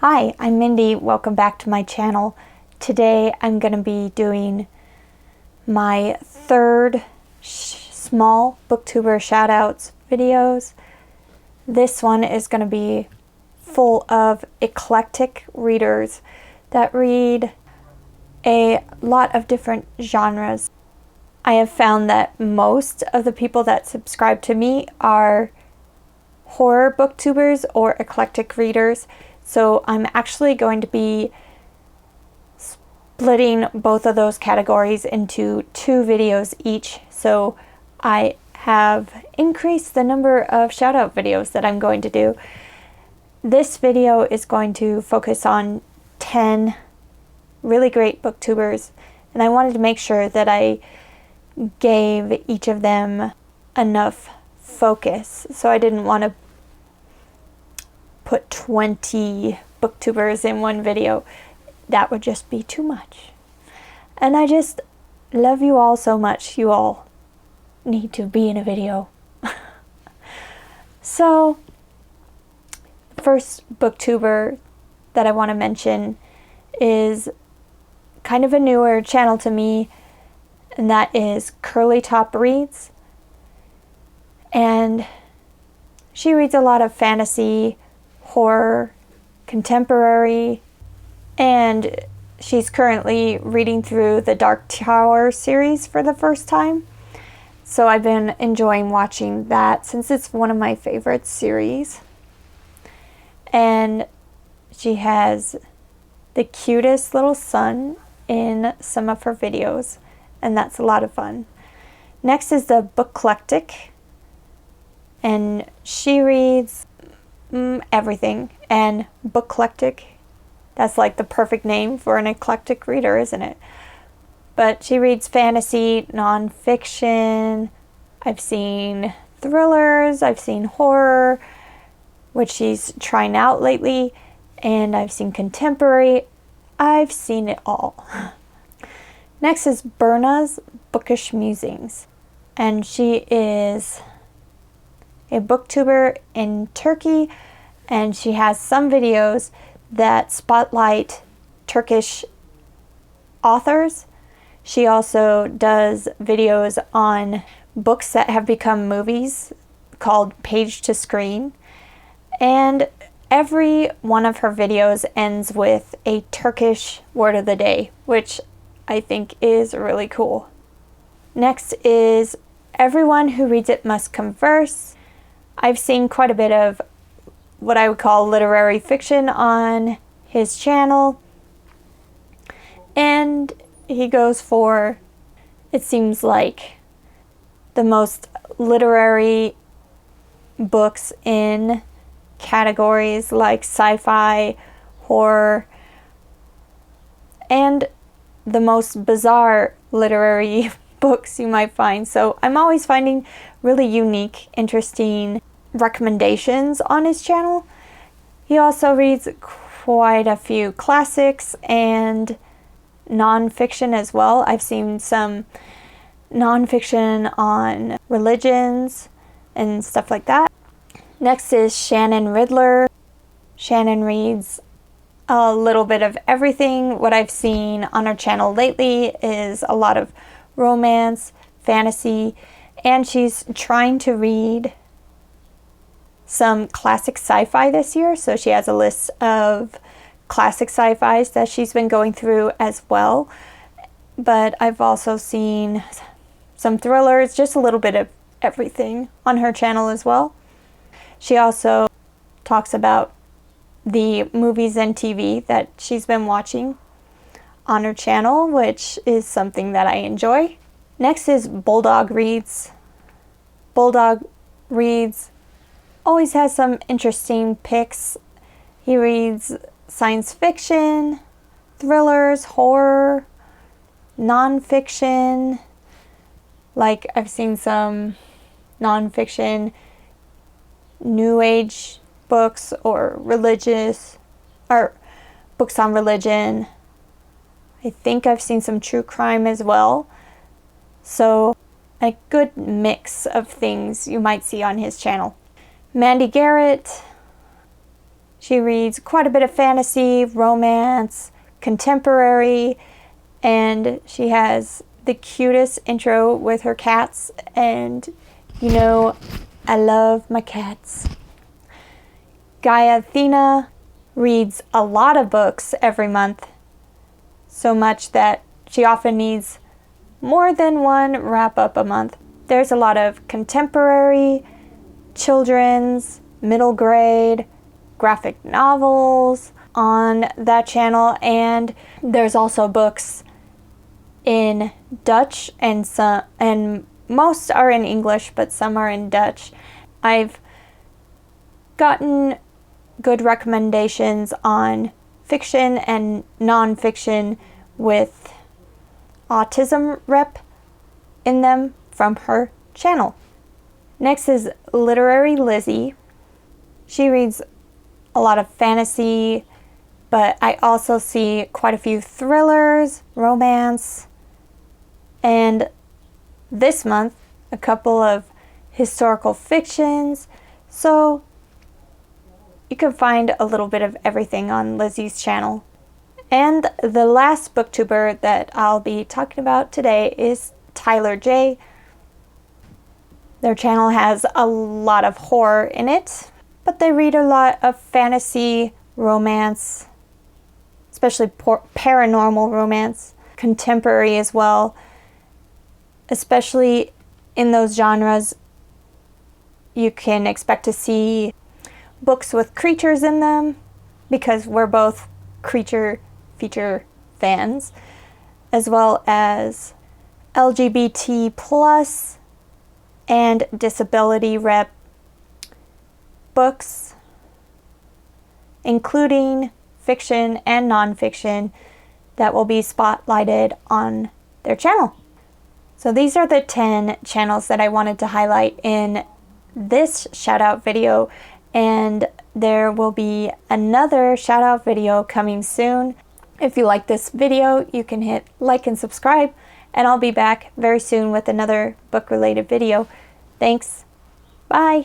Hi, I'm Mindy. Welcome back to my channel. Today I'm going to be doing my third small Booktuber shoutouts videos. This one is going to be full of eclectic readers that read a lot of different genres. I have found that most of the people that subscribe to me are horror booktubers or eclectic readers. So I'm actually going to be splitting both of those categories into 2 videos each. So I have increased the number of shout out videos that I'm going to do. This video is going to focus on 10 really great booktubers, and I wanted to make sure that I gave each of them enough focus. So I didn't want to put 20 booktubers in one video. That would just be too much. And I just love you all so much. You all need to be in a video. So, the first booktuber that I want to mention is kind of a newer channel to me, and that is Eclectic Reads. And she reads a lot of fantasy, horror, contemporary, and she's currently reading through the Dark Tower series for the first time. So I've been enjoying watching that since it's one of my favorite series. And she has the cutest little son in some of her videos, and that's a lot of fun. Next is the Eclectic, and she reads everything. And Booklet, that's like the perfect name for an eclectic reader, isn't it? But she reads fantasy, nonfiction. I've seen thrillers, I've seen horror, which she's trying out lately, and I've seen contemporary. I've seen it all. Next is Bernas Bookish Musings, and she is a booktuber in Turkey, and she has some videos that spotlight Turkish authors. She also does videos on books that have become movies called Page to Screen, and every one of her videos ends with a Turkish word of the day, which I think is really cool. Next is Everyone Who Reads It Must Converse. I've seen quite a bit of what I would call literary fiction on his channel, and he goes for, it seems like, the most literary books in categories like sci-fi, horror, and the most bizarre literary books you might find. So I'm always finding really unique, interesting recommendations on his channel. He also reads quite a few classics and nonfiction as well. I've seen some nonfiction on religions and stuff like that. Next is Shannon Riddler. Shannon reads a little bit of everything. What I've seen on her channel lately is a lot of romance, fantasy, and she's trying to read some classic sci-fi this year. So she has a list of classic sci-fis that she's been going through as well. But I've also seen some thrillers, just a little bit of everything on her channel as well. She also talks about the movies and TV that she's been watching on her channel, which is something that I enjoy. Next is Bulldog Reads. Bulldog Reads always has some interesting picks. He reads science fiction, thrillers, horror, nonfiction. Like, I've seen some nonfiction new age books or religious, or books on religion. I think I've seen some true crime as well. So a good mix of things you might see on his channel. Mandy Garrett, She reads quite a bit of fantasy, romance, contemporary, and she has the cutest intro with her cats, and you know, I love my cats. Gaia Athena reads a lot of books every month, so much that she often needs more than one wrap-up a month. There's a lot of contemporary, children's, middle grade, graphic novels on that channel, and there's also books in Dutch, and most are in English, but some are in Dutch. I've gotten good recommendations on fiction and non-fiction with autism rep in them from her channel. Next is Literary Lizzy. She reads a lot of fantasy, but I also see quite a few thrillers, romance, and this month a couple of historical fictions. So you can find a little bit of everything on Lizzy's channel. And the last booktuber that I'll be talking about today is Tyler J. Their channel has a lot of horror in it, but they read a lot of fantasy, romance, especially paranormal romance, contemporary as well, especially in those genres. You can expect to see books with creatures in them, because we're both creature feature fans, as well as LGBT plus and disability rep books, including fiction and nonfiction, that will be spotlighted on their channel. So these are the 10 channels that I wanted to highlight in this shout out video, and there will be another shout out video coming soon. If you like this video, you can hit like and subscribe, and I'll be back very soon with another book related video. Thanks. Bye.